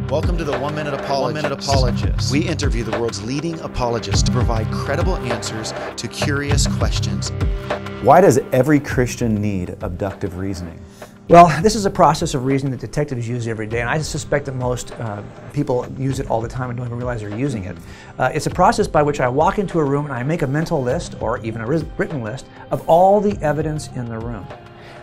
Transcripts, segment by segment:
Welcome to the 1 Minute Apologist. We interview the world's leading apologists to provide credible answers to curious questions. Why does every Christian need abductive reasoning? Well, this is a process of reasoning that detectives use every day, and I suspect that most people use it all the time and don't even realize they're using it. It's a process by which I walk into a room and I make a mental list, or even a written list, of all the evidence in the room.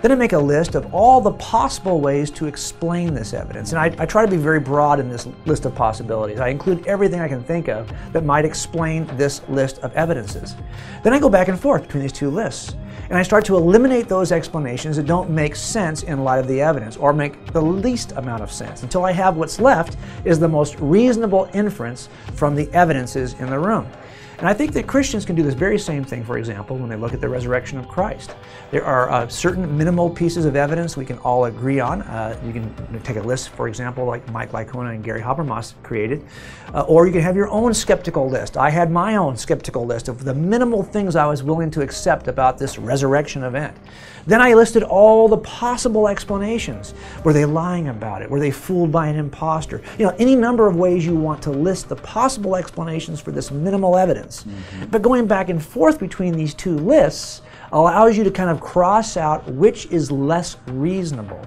Then I make a list of all the possible ways to explain this evidence, and I try to be very broad in this list of possibilities. I include everything I can think of that might explain this list of evidences. Then I go back and forth between these two lists, and I start to eliminate those explanations that don't make sense in light of the evidence, or make the least amount of sense, until I have what's left is the most reasonable inference from the evidences in the room. And I think that Christians can do this very same thing, for example, when they look at the resurrection of Christ. There are certain minimal pieces of evidence we can all agree on. You can take a list, for example, like Mike Licona and Gary Habermas created, or you can have your own skeptical list. I had my own skeptical list of the minimal things I was willing to accept about this resurrection event. Then I listed all the possible explanations. Were they lying about it? Were they fooled by an imposter? You know, any number of ways you want to list the possible explanations for this minimal evidence. But going back and forth between these two lists allows you to kind of cross out which is less reasonable.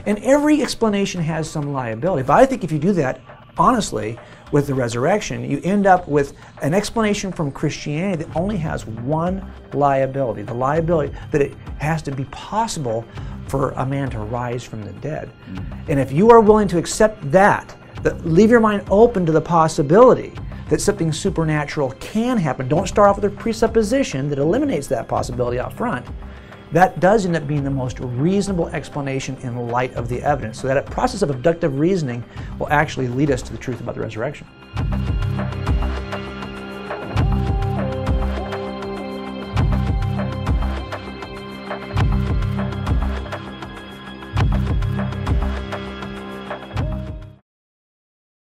And every explanation has some liability. But I think if you do that, honestly, with the resurrection, you end up with an explanation from Christianity that only has one liability, the liability that it has to be possible for a man to rise from the dead. And if you are willing to accept that, leave your mind open to the possibility that something supernatural can happen. Don't start off with a presupposition that eliminates that possibility out front. That does end up being the most reasonable explanation in light of the evidence. So that process of abductive reasoning will actually lead us to the truth about the resurrection.